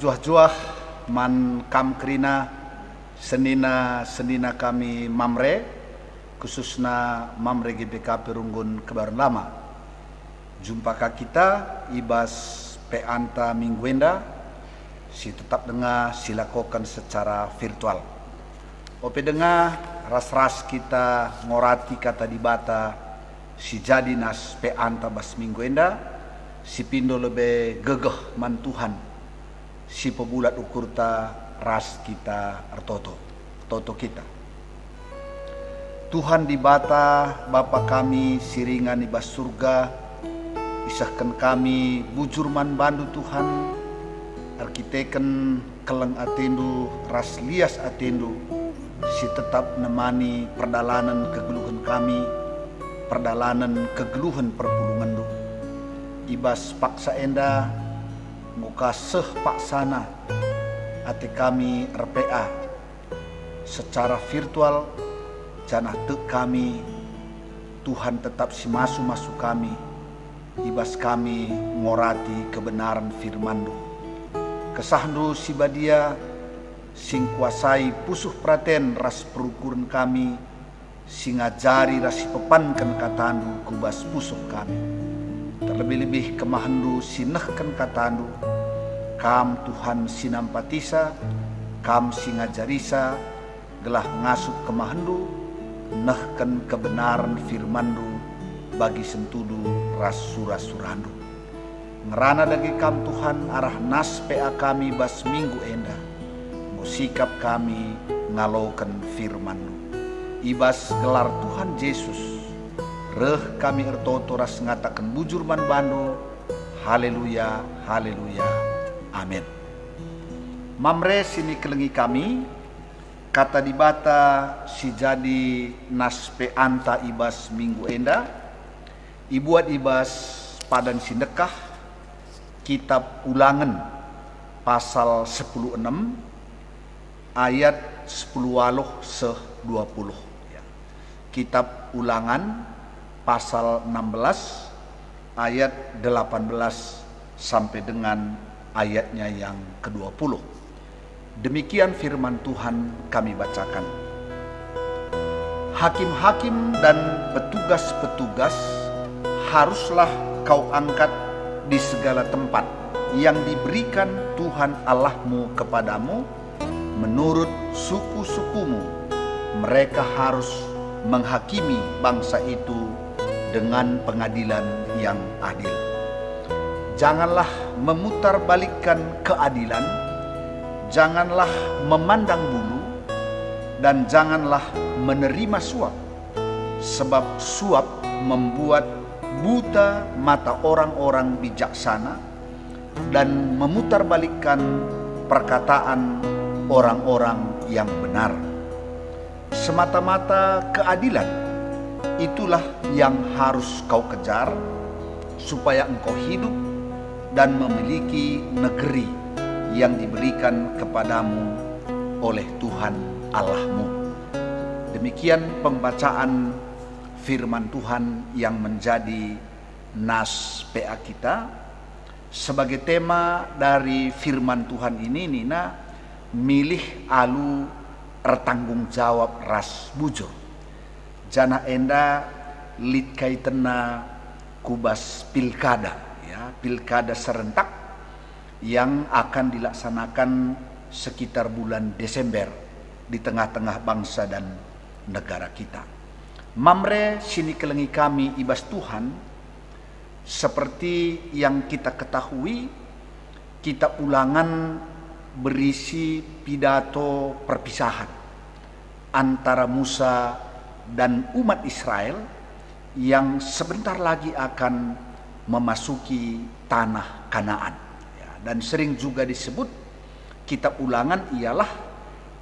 juah-juah man kam krina senina kami mamre, khususna mamre GBK Perunggun Kebayoran Lama. Jumpa kita ibas peanta mingguenda si tetap dengar silakokan secara virtual. Ope dengar ras-ras kita ngorati kata dibata si jadi nas peanta bas mingguenda si pindo lebih gegeh man Tuhan si pebulat ukurta ras kita toto kita. Tuhan di bata Bapa kami siringan di bas surga, isahkan kami bujurman bandu Tuhan, arkiteken keleng atendu ras lias atendu si tetap nemani perdalanan kegeluhan kami, perdalanan kegeluhan perpulungan du. Ibas paksa enda muka seh paksana ate kami RPA secara virtual janah tek kami Tuhan tetap si masuk kami ibas kami ngorati kebenaran firman-Du. Kesahndu si badia sing kuasai pusuh praten ras perukuran kami sing ngajari rasi pepankan katandu kubas pusuh kami. Terlebih-lebih kemahandu sinehkan katandu kam Tuhan sinampatisa kam singajarisa gelah ngasup kemahandu nehken kebenaran firmandu bagi sentudu ras surah-surandu. Ngerana dagi kam Tuhan arah nas PA kami bas minggu enda musikap kami ngaloken firmandu. Ibas gelar Tuhan Yesus reh kami ertoto ras ngatakan bujur man bandu. Haleluya, haleluya, amin. Mamre sini kelengi kami kata dibata si jadi nas peanta ibas minggu enda ibuat ibas padan sindekah kitab Ulangan pasal 16 ayat 10 waloh seh 20 ya. Kitab Ulangan pasal 16 ayat 18 sampai dengan ayatnya yang ke-20. Demikian firman Tuhan kami bacakan. Hakim-hakim dan petugas-petugas haruslah kau angkat di segala tempat yang diberikan Tuhan Allahmu kepadamu menurut suku-sukumu. Mereka harus menghakimi bangsa itu dengan pengadilan yang adil. Janganlah memutarbalikkan keadilan, janganlah memandang bulu, dan janganlah menerima suap, sebab suap membuat buta mata orang-orang bijaksana dan memutarbalikkan perkataan orang-orang yang benar. Semata-mata keadilan itulah yang harus kau kejar supaya engkau hidup dan memiliki negeri yang diberikan kepadamu oleh Tuhan Allahmu. Demikian pembacaan firman Tuhan yang menjadi nas PA kita. Sebagai tema dari firman Tuhan ini Nina milih alu bertanggung jawab ras bujur. Jana enda lit kaitena kubas pilkada ya, pilkada serentak yang akan dilaksanakan sekitar bulan Desember di tengah-tengah bangsa dan negara kita. Mamre sini kelengi kami ibas Tuhan, seperti yang kita ketahui kitab Ulangan berisi pidato perpisahan antara Musa dan umat Israel yang sebentar lagi akan memasuki tanah Kanaan. Dan sering juga disebut kitab Ulangan ialah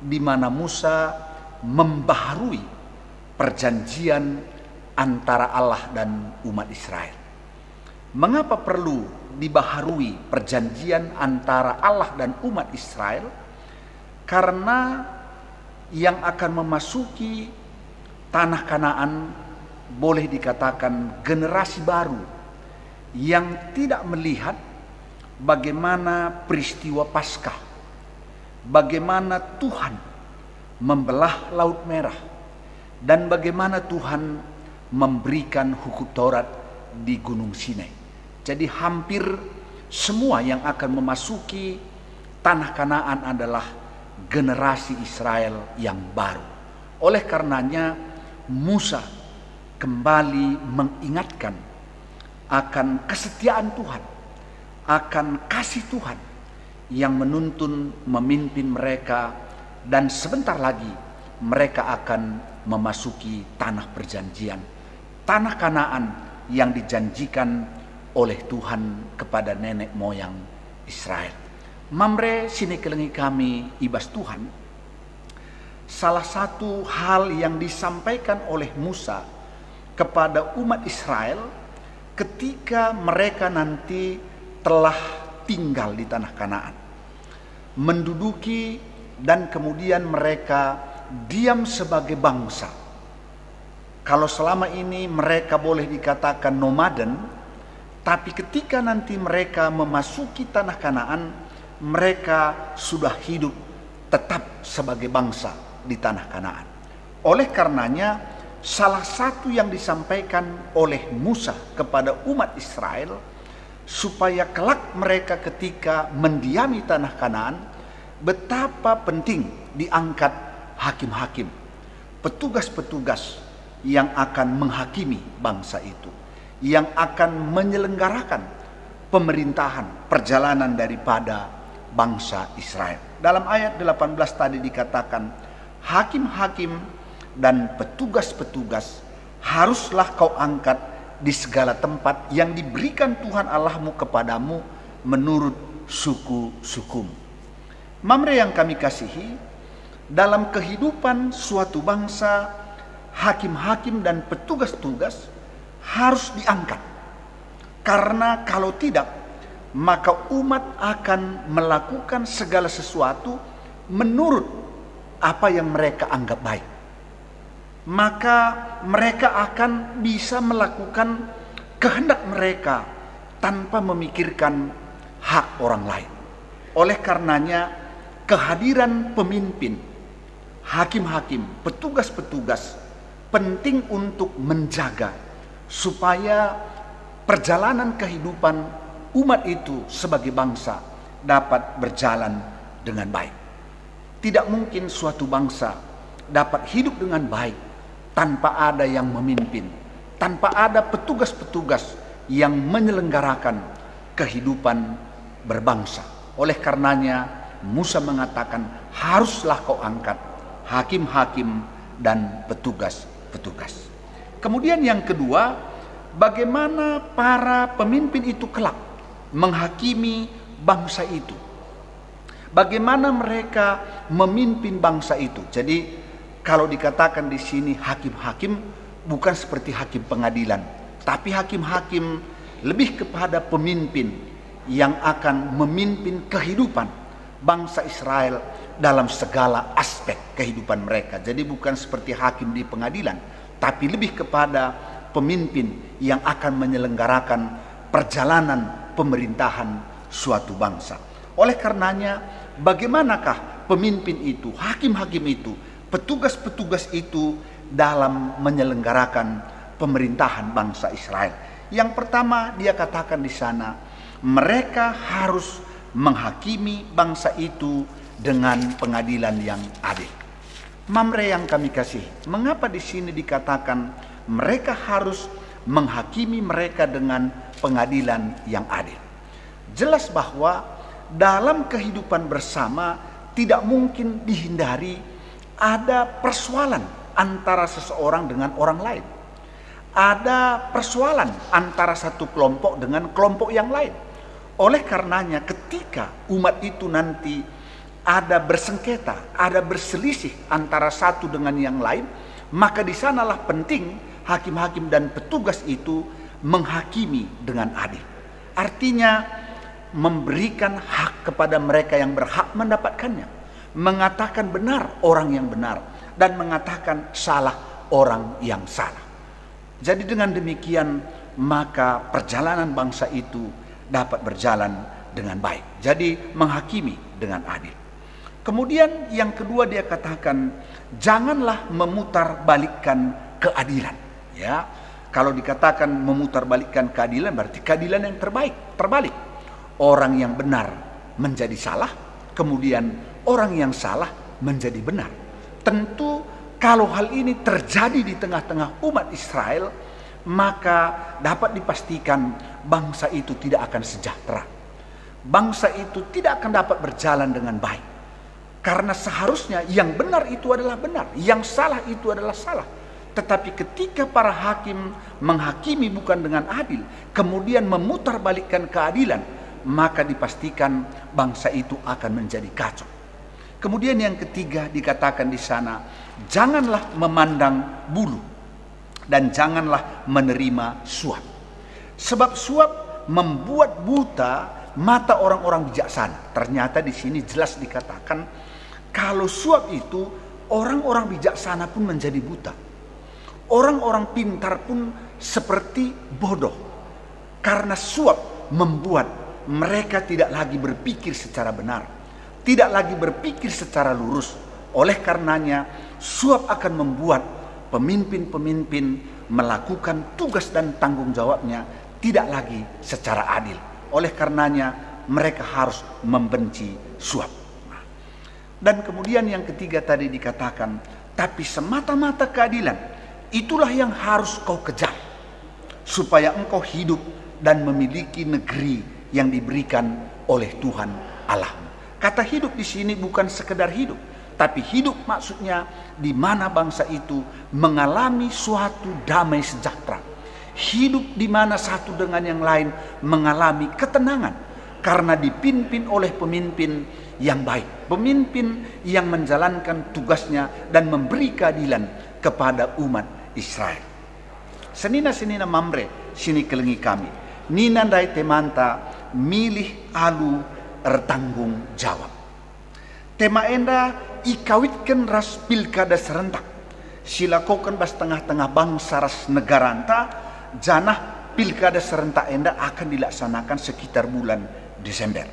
di mana Musa membaharui perjanjian antara Allah dan umat Israel. Mengapa perlu dibaharui perjanjian antara Allah dan umat Israel? Karena yang akan memasuki tanah Kanaan boleh dikatakan generasi baru yang tidak melihat bagaimana peristiwa Paskah, bagaimana Tuhan membelah Laut Merah, dan bagaimana Tuhan memberikan hukum Taurat di Gunung Sinai. Jadi hampir semua yang akan memasuki tanah Kanaan adalah generasi Israel yang baru. Oleh karenanya Musa kembali mengingatkan akan kesetiaan Tuhan, akan kasih Tuhan yang menuntun memimpin mereka, dan sebentar lagi mereka akan memasuki tanah perjanjian, tanah Kanaan yang dijanjikan oleh Tuhan kepada nenek moyang Israel. Mamre sini kelengi kami ibas Tuhan, salah satu hal yang disampaikan oleh Musa kepada umat Israel ketika mereka nanti telah tinggal di tanah Kanaan, menduduki dan kemudian mereka diam sebagai bangsa. Kalau selama ini mereka boleh dikatakan nomaden, tapi ketika nanti mereka memasuki tanah Kanaan, mereka sudah hidup tetap sebagai bangsa di tanah Kanaan. Oleh karenanya, salah satu yang disampaikan oleh Musa kepada umat Israel, supaya kelak mereka ketika mendiami tanah Kanaan, betapa penting diangkat hakim-hakim, petugas-petugas yang akan menghakimi bangsa itu, yang akan menyelenggarakan pemerintahan, perjalanan daripada bangsa Israel. Dalam ayat 18 tadi dikatakan, hakim-hakim dan petugas-petugas haruslah kau angkat di segala tempat yang diberikan Tuhan Allahmu kepadamu menurut suku-sukumu. Mamre yang kami kasihi, dalam kehidupan suatu bangsa, hakim-hakim dan petugas-petugas harus diangkat. Karena kalau tidak, maka umat akan melakukan segala sesuatu menurut apa yang mereka anggap baik. Maka mereka akan bisa melakukan kehendak mereka tanpa memikirkan hak orang lain. Oleh karenanya, kehadiran pemimpin, hakim-hakim, petugas-petugas penting untuk menjaga supaya perjalanan kehidupan umat itu sebagai bangsa dapat berjalan dengan baik. Tidak mungkin suatu bangsa dapat hidup dengan baik tanpa ada yang memimpin, tanpa ada petugas-petugas yang menyelenggarakan kehidupan berbangsa. Oleh karenanya Musa mengatakan, haruslah kau angkat hakim-hakim dan petugas-petugas. Kemudian yang kedua, bagaimana para pemimpin itu kelak menghakimi bangsa itu. Bagaimana mereka memimpin bangsa itu. Jadi kalau dikatakan di sini hakim-hakim, bukan seperti hakim pengadilan, tapi hakim-hakim lebih kepada pemimpin yang akan memimpin kehidupan bangsa Israel dalam segala aspek kehidupan mereka. Jadi bukan seperti hakim di pengadilan, tapi lebih kepada pemimpin yang akan menyelenggarakan perjalanan pemerintahan suatu bangsa. Oleh karenanya, bagaimanakah pemimpin itu, hakim-hakim itu, petugas-petugas itu dalam menyelenggarakan pemerintahan bangsa Israel? Yang pertama dia katakan di sana, mereka harus menghakimi bangsa itu dengan pengadilan yang adil. Mamre yang kami kasih, mengapa di sini dikatakan mereka harus menghakimi mereka dengan pengadilan yang adil? Jelas bahwa dalam kehidupan bersama tidak mungkin dihindari ada persoalan antara seseorang dengan orang lain. Ada persoalan antara satu kelompok dengan kelompok yang lain. Oleh karenanya ketika umat itu nanti ada bersengketa, ada berselisih antara satu dengan yang lain, maka di sanalah penting hakim-hakim dan petugas itu menghakimi dengan adil. Artinya memberikan hak kepada mereka yang berhak mendapatkannya, mengatakan benar orang yang benar dan mengatakan salah orang yang salah. Jadi dengan demikian maka perjalanan bangsa itu dapat berjalan dengan baik. Jadi menghakimi dengan adil. Kemudian yang kedua dia katakan, janganlah memutarbalikkan keadilan. Ya, kalau dikatakan memutarbalikkan keadilan berarti keadilan yang terbalik. Orang yang benar menjadi salah, kemudian orang yang salah menjadi benar. Tentu kalau hal ini terjadi di tengah-tengah umat Israel, maka dapat dipastikan bangsa itu tidak akan sejahtera. Bangsa itu tidak akan dapat berjalan dengan baik. Karena seharusnya yang benar itu adalah benar, yang salah itu adalah salah. Tetapi ketika para hakim menghakimi bukan dengan adil, kemudian memutarbalikkan keadilan, maka dipastikan bangsa itu akan menjadi kacau. Kemudian yang ketiga dikatakan di sana, janganlah memandang bulu dan janganlah menerima suap. Sebab suap membuat buta mata orang-orang bijaksana. Ternyata di sini jelas dikatakan kalau suap itu orang-orang bijaksana pun menjadi buta. Orang-orang pintar pun seperti bodoh. Karena suap membuat mereka tidak lagi berpikir secara benar, tidak lagi berpikir secara lurus. Oleh karenanya suap akan membuat pemimpin-pemimpin melakukan tugas dan tanggung jawabnya tidak lagi secara adil. Oleh karenanya mereka harus membenci suap. Dan kemudian yang ketiga tadi dikatakan, tapi semata-mata keadilan itulah yang harus kau kejar, supaya engkau hidup dan memiliki negeri yang diberikan oleh Tuhan Allahmu. Kata hidup di sini bukan sekedar hidup, tapi hidup maksudnya di mana bangsa itu mengalami suatu damai sejahtera. Hidup di mana satu dengan yang lain mengalami ketenangan karena dipimpin oleh pemimpin yang baik, pemimpin yang menjalankan tugasnya dan memberi keadilan kepada umat Israel. Senina-senina mamre sini kelengi kami, ninandai temanta milih alu ertanggung jawab. Tema enda ikawitkan ras pilkada serentak, silakokan bas tengah-tengah bangsa ras negara anta, janah pilkada serentak enda akan dilaksanakan sekitar bulan Desember.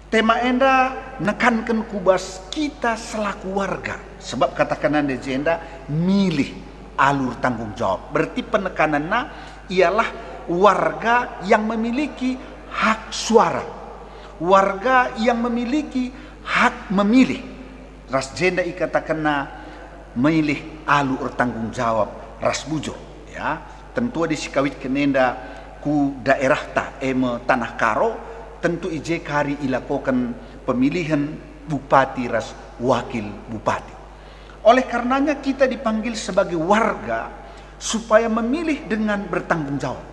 Tema enda nekankan kubas kita selaku warga, sebab katakan anda jenda milih alur tanggung jawab. Berarti penekanannya ialah warga yang memiliki hak suara, warga yang memiliki hak memilih. Ras jenda ikatakanna milih alur tanggung jawab ras bujo. Ya, tentu disikawit kenenda ku daerah ta eme tanah karo. Tentu ije kari ilakokan pemilihan bupati ras wakil bupati. Oleh karenanya kita dipanggil sebagai warga supaya memilih dengan bertanggung jawab.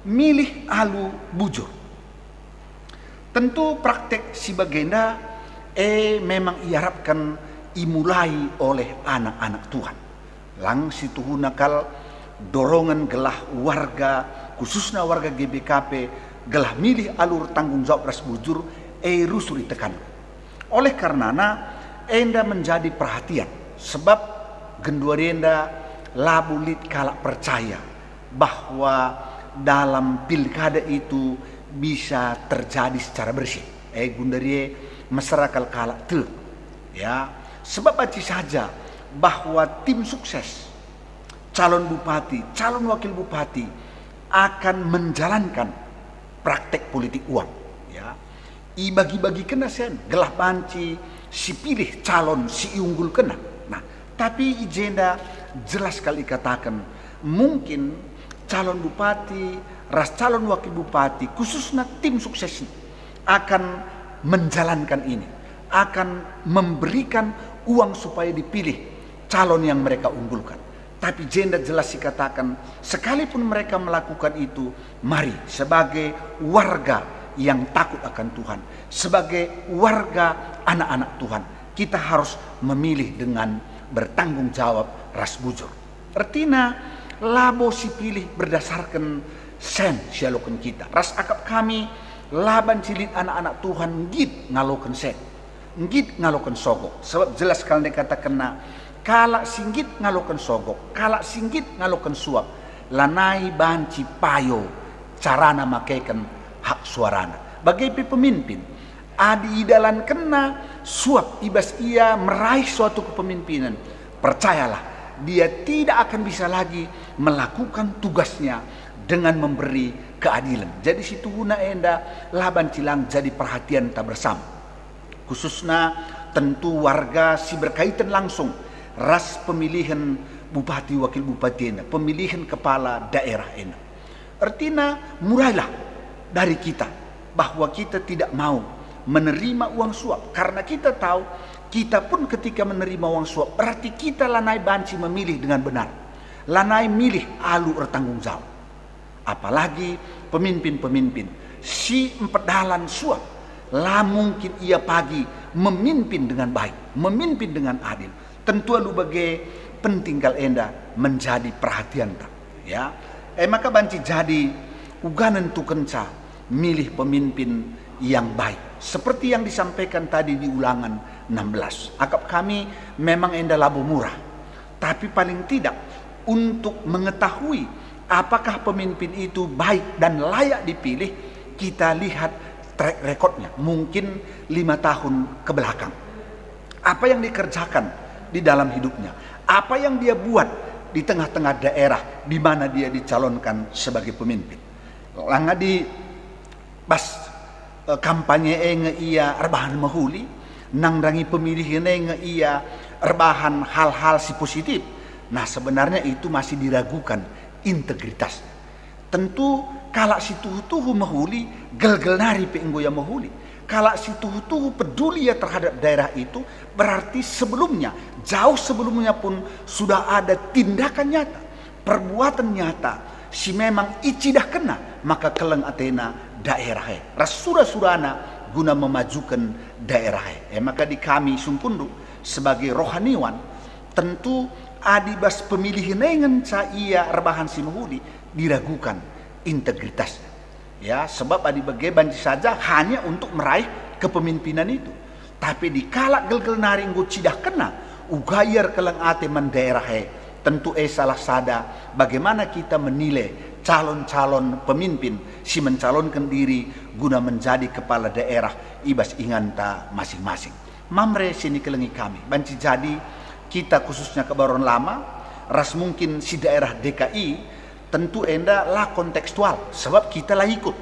Milih alu bujur. Tentu praktek si bagenda memang iharapkan imulai oleh anak-anak Tuhan. Lang situ nakal dorongan gelah warga, khususnya warga GBKP, gelah milih alur tanggung jawab ras bujur rusuri tekan. Oleh karenana enda menjadi perhatian, sebab genduarenda labulit kalak percaya bahwa dalam pilkada itu bisa terjadi secara bersih. Gundarie masyarakat kalak te, ya, sebab aci saja bahwa tim sukses calon bupati, calon wakil bupati akan menjalankan praktek politik uang, ya, bagi-bagi kena sen, gelah banci, si pilih calon si unggul kena. Nah, tapi ijenda jelas sekali katakan, mungkin calon bupati, ras calon wakil bupati, khususnya tim sukses akan menjalankan ini, akan memberikan uang supaya dipilih calon yang mereka unggulkan. Tapi jenda jelas dikatakan, sekalipun mereka melakukan itu, mari sebagai warga yang takut akan Tuhan, sebagai warga anak-anak Tuhan, kita harus memilih dengan bertanggung jawab ras bujur. Artinya, labo si pilih berdasarkan sen sialokan kita. Ras akap kami, laban cilit anak-anak Tuhan, ngit ngalokan sen, ngit ngalokan sogok. Sebab jelas kalau dikatakan kalak singgit ngalokan sogok, kalak singgit ngalokan suap, lanai banci payo carana makaikan hak suarana. Bagai pemimpin, adi idalan kena suap ibas ia meraih suatu kepemimpinan. Percayalah, dia tidak akan bisa lagi melakukan tugasnya dengan memberi keadilan. Jadi situ guna enda laban cilang jadi perhatian tak bersama. Khususnya tentu warga si berkaitan langsung ras pemilihan bupati wakil bupati ena, pemilihan kepala daerah ena. Artinya mulailah dari kita bahwa kita tidak mau menerima uang suap, karena kita tahu kita pun ketika menerima uang suap berarti kita lanai banci memilih dengan benar, lanai milih alu bertanggung jawab. Apalagi pemimpin-pemimpin si empedalan suap, lah mungkin ia pagi memimpin dengan baik, memimpin dengan adil. Tentu alu bagai penting kal enda menjadi perhatian tak, ya. Maka banci jadi uganan tu kenca milih pemimpin yang baik. Seperti yang disampaikan tadi di ulangan 16. Akap kami memang enda labu murah. Tapi paling tidak untuk mengetahui apakah pemimpin itu baik dan layak dipilih, kita lihat track recordnya mungkin 5 tahun ke belakang. Apa yang dikerjakan di dalam hidupnya, apa yang dia buat di tengah-tengah daerah di mana dia dicalonkan sebagai pemimpin. Langa di bas kampanye nge ia erbahan mahuli, nangrangi pemilih nge ia erbahan hal-hal si positif. Nah sebenarnya itu masih diragukan integritas. Tentu kalau si tuhu mahuli gel-gel nari peinggoya mahuli. Kalau si tuhu peduli ya terhadap daerah itu, berarti sebelumnya, jauh sebelumnya pun sudah ada tindakan nyata, perbuatan nyata. Si memang icidah kena, maka keleng atena daerah rasura-surana guna memajukan daerah. Maka di kami sungkundu sebagai rohaniwan, tentu adibas pemilih nengen ca ia rebahan si mahuli diragukan integritasnya. Ya, sebab adi bagai saja hanya untuk meraih kepemimpinan itu. Tapi di kalak gel-gel nari nggo cidah kena ugayar keleng ate mendaerah tentu salah sada bagaimana kita menilai calon-calon pemimpin si mencalonkan diri guna menjadi kepala daerah ibas inganta masing-masing. Mamre sini kelengi kami banci jadi kita khususnya Kebayoran Lama ras mungkin si daerah DKI tentu enda lah kontekstual sebab kita lah ikut,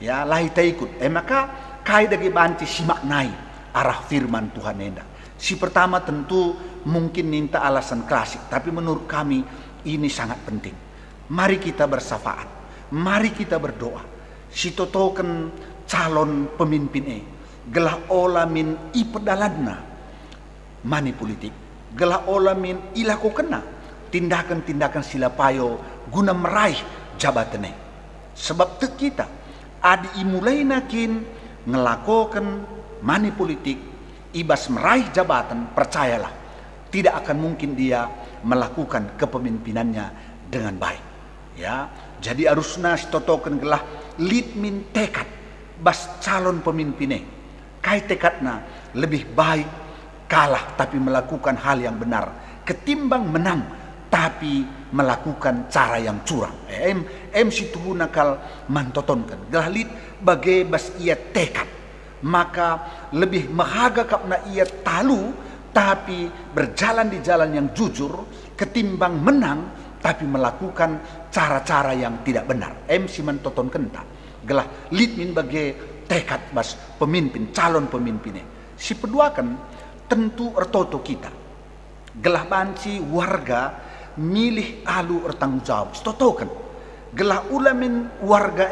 ya lah kita ikut. Maka kai dagi banci si maknai arah firman Tuhan enda. Si pertama tentu mungkin minta alasan klasik, tapi menurut kami ini sangat penting. Mari kita bersafaat, mari kita berdoa. Si totoken calon pemimpin gelah ola min ipedaladna mani politik, gelah ola min ilaku kena tindakan-tindakan silapayo guna meraih jabatan. Sebab te kita adi imulai nakin ngelakokan mani politik ibas meraih jabatan, percayalah tidak akan mungkin dia melakukan kepemimpinannya dengan baik. Ya, jadi harusnya totokan gelah lead min tekad bas calon pemimpinnya. Kai tekadna lebih baik kalah tapi melakukan hal yang benar ketimbang menang tapi melakukan cara yang curang. Situ nakal mantotonkan gelah lead bagai bas ia tekad, maka lebih mahaga kapna ia talu tapi berjalan di jalan yang jujur ketimbang menang tapi melakukan cara-cara yang tidak benar. Si mentoton kenta gelah lead min bagai tekad bas pemimpin calon pemimpinnya. Si peduakan tentu ertoto kita gelah banci warga milih alu bertanggung jawab. Stotokan gelah ulamin warga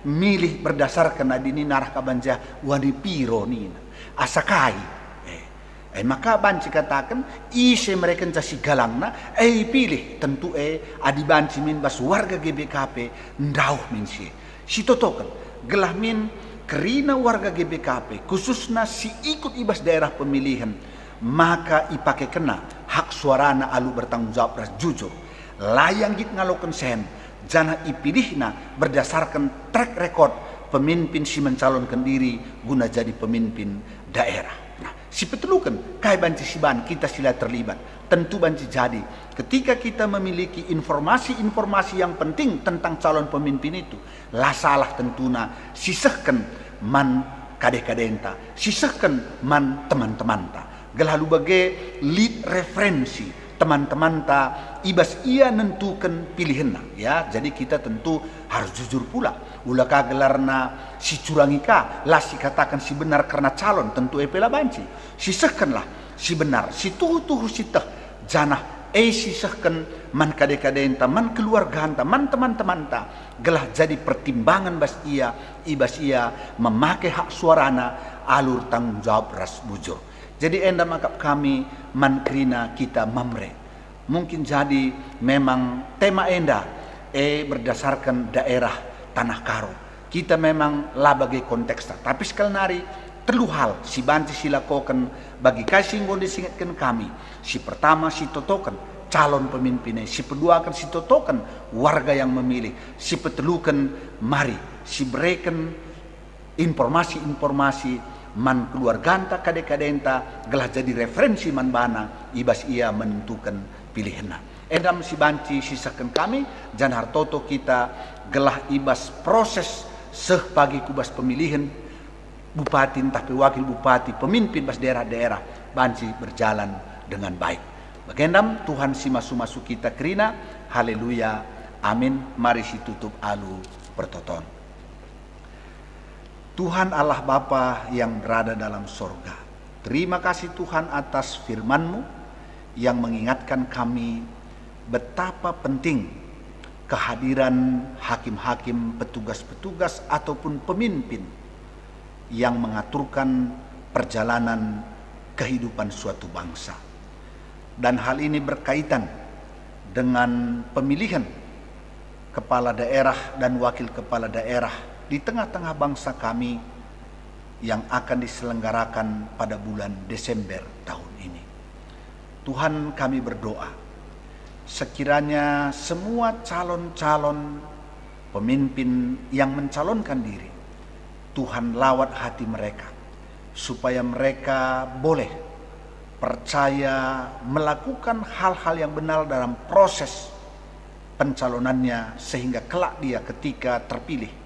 milih berdasarkan adini narah kabanja wani piro nina asakai. Maka banci katakan ise mereka casi galangna pilih tentu adi banci min bas warga GBKP ndauh min si totokan gelah min kerina warga GBKP khususnya si ikut ibas daerah pemilihan, maka ipake kena hak suarana alu bertanggung jawab ras jujur layang git ngaloken sen jana ipilihna berdasarkan track record pemimpin si mencalonkan diri guna jadi pemimpin daerah. Nah, Si petelukan kai banci siban kita sila terlibat. Tentu banci jadi ketika kita memiliki informasi-informasi yang penting tentang calon pemimpin itu, lah salah tentuna sisahkan man kadeh-kadenta, sisahkan man teman-teman ta. Gelalu bagai lead referensi teman-teman ta ibas ia nentukan pilihanna, ya. Jadi kita tentu harus jujur pula. Ulaka gelarna si curangika lah si katakan si benar karena calon tentu epela banci. Sisahkanlah si benar, si tuhu-tuhu si teh janah sisahkan man kadeh-kadenta, man keluarga hanta, man teman-teman ta. Gelah jadi pertimbangan bas ia ibas ia memakai hak suarana alur tanggung jawab ras bujur. Jadi enda makap kami mankrina kita mamre. Mungkin jadi memang tema enda berdasarkan daerah Tanah Karo. Kita memang lah bagai konteks. Tapi sekali nari telu hal si banci silakokan bagi kasih nggon disingatkan kami. Si pertama si totokan calon pemimpinnya, si kedua akan si totokan warga yang memilih, si petelukan mari si berikan informasi-informasi man keluarganta kadek-kadenta gelah jadi referensi man bana ibas ia menentukan pilihanna. Edam si banci sisakan kami jan hartoto kita gelah ibas proses seh pagi kubas pemilihan bupati tapi wakil bupati pemimpin bas daerah-daerah banci berjalan dengan baik. Bagendam Tuhan si masu-masu kita kerina. Haleluya. Amin. Mari si tutup alu bertoton. Tuhan Allah Bapa yang berada dalam sorga, terima kasih Tuhan atas firman-Mu yang mengingatkan kami betapa penting kehadiran hakim-hakim, petugas-petugas ataupun pemimpin yang mengaturkan perjalanan kehidupan suatu bangsa. Dan hal ini berkaitan dengan pemilihan kepala daerah dan wakil kepala daerah di tengah-tengah bangsa kami yang akan diselenggarakan pada bulan Desember tahun ini. Tuhan, kami berdoa sekiranya semua calon-calon pemimpin yang mencalonkan diri, Tuhan lawat hati mereka supaya mereka boleh percaya melakukan hal-hal yang benar dalam proses pencalonannya, sehingga kelak dia ketika terpilih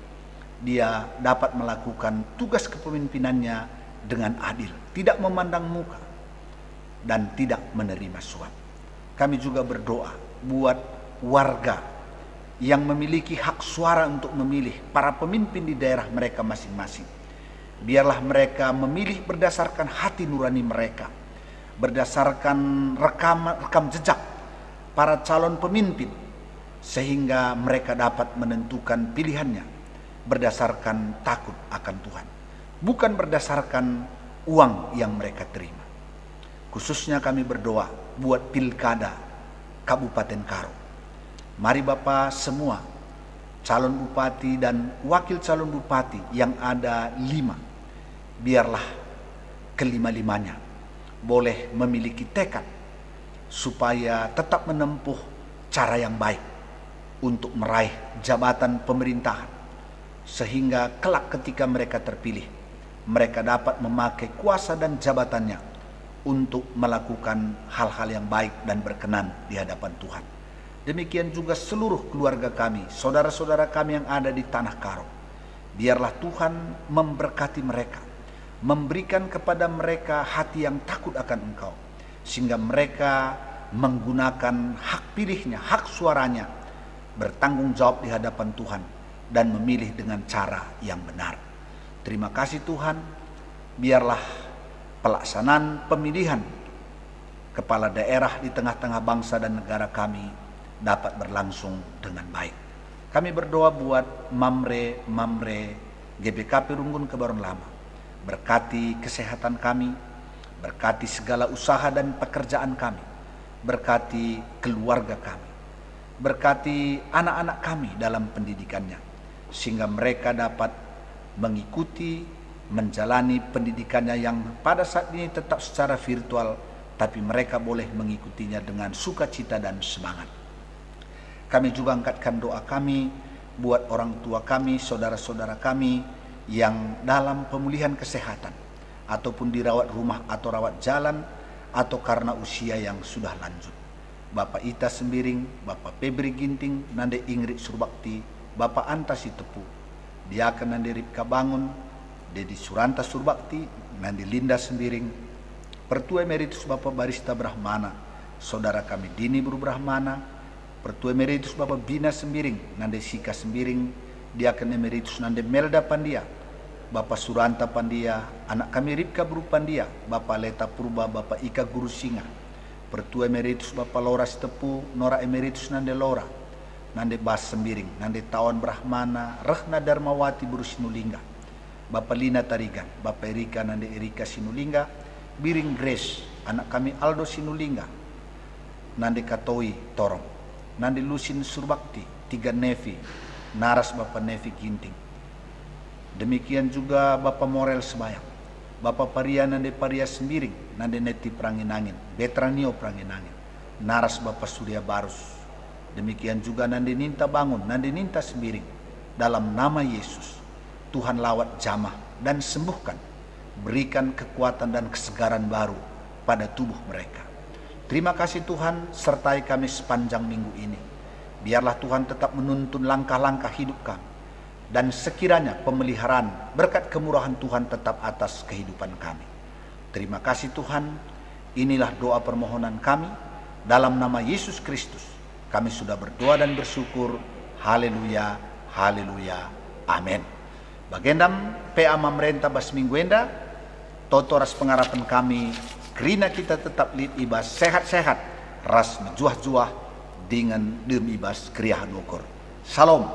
dia dapat melakukan tugas kepemimpinannya dengan adil, tidak memandang muka dan tidak menerima suap. Kami juga berdoa buat warga yang memiliki hak suara untuk memilih para pemimpin di daerah mereka masing-masing. Biarlah mereka memilih berdasarkan hati nurani mereka, berdasarkan rekam jejak para calon pemimpin, sehingga mereka dapat menentukan pilihannya berdasarkan takut akan Tuhan, bukan berdasarkan uang yang mereka terima. Khususnya kami berdoa buat pilkada Kabupaten Karo. Mari Bapak, semua calon bupati dan wakil calon bupati yang ada 5, biarlah kelima-limanya boleh memiliki tekad supaya tetap menempuh cara yang baik untuk meraih jabatan pemerintahan, sehingga kelak ketika mereka terpilih, mereka dapat memakai kuasa dan jabatannya untuk melakukan hal-hal yang baik dan berkenan di hadapan Tuhan. Demikian juga seluruh keluarga kami, saudara-saudara kami yang ada di Tanah Karo. Biarlah Tuhan memberkati mereka, memberikan kepada mereka hati yang takut akan Engkau, sehingga mereka menggunakan hak pilihnya, hak suaranya, bertanggung jawab di hadapan Tuhan dan memilih dengan cara yang benar. Terima kasih Tuhan, biarlah pelaksanaan pemilihan kepala daerah di tengah-tengah bangsa dan negara kami dapat berlangsung dengan baik. Kami berdoa buat Mamre GBKP Runggun Kebayoran Lama. Berkati kesehatan kami, berkati segala usaha dan pekerjaan kami, berkati keluarga kami, berkati anak-anak kami dalam pendidikannya, sehingga mereka dapat mengikuti, menjalani pendidikannya yang pada saat ini tetap secara virtual, tapi mereka boleh mengikutinya dengan sukacita dan semangat. Kami juga angkatkan doa kami buat orang tua kami, saudara-saudara kami yang dalam pemulihan kesehatan. ataupun dirawat rumah atau rawat jalan, atau karena usia yang sudah lanjut. Bapak Ita Sembiring, Bapak Febri Ginting, nande Ingrid Surbakti, Bapak Anta Sitepu, Diaken nande Ripka Bangun, Dedi Suranta Surbakti, nande Linda Sembiring, Pertua Emeritus Bapak Barista Brahmana, Saudara kami Dini Buru Brahmana, Pertua Emeritus Bapak Bina Sembiring, nande Sika Sembiring, Diaken Emeritus nande Melda Pandia, Bapak Suranta Pandia, anak kami Ripka Buru Pandia, Bapak Leta Purba, Bapak Ika Guru Singa, Pertua Emeritus Bapak Laura Sitepu, Nora Emeritus nande Laura, nande Bas Sembiring, nande Tawan Brahmana, Rehna Darmawati Buru Sinulingga, Bapak Lina Tarigan, Bapak Erika nande Erika Sinulingga, Biring Grace, anak kami Aldo Sinulingga, nande Katoi Torong, nande Lusin Surbakti, Tiga Nevi, Naras Bapak Nevi Ginting. Demikian juga Bapak Morel Sebayang, Bapak Paria nande Paria Sembiring, nande Neti Pranginangin, Betranio Pranginangin, Naras Bapak Surya Barus. Demikian juga nande Ninta Bangun, nande Ninta Sembiring. Dalam nama Yesus, Tuhan lawat jamah dan sembuhkan, berikan kekuatan dan kesegaran baru pada tubuh mereka. Terima kasih Tuhan, sertai kami sepanjang minggu ini. Biarlah Tuhan tetap menuntun langkah-langkah hidup kami, dan sekiranya pemeliharaan berkat kemurahan Tuhan tetap atas kehidupan kami. Terima kasih Tuhan, inilah doa permohonan kami, dalam nama Yesus Kristus kami sudah berdoa dan bersyukur. Haleluya, haleluya, amin. Bagendam PA Mamrenta Bas Mingguenda, totoras pengharapan kami, kerina kita tetap lid ibas sehat-sehat, ras menjuah-juah dengan dem ibas kriahan ukur. Salam.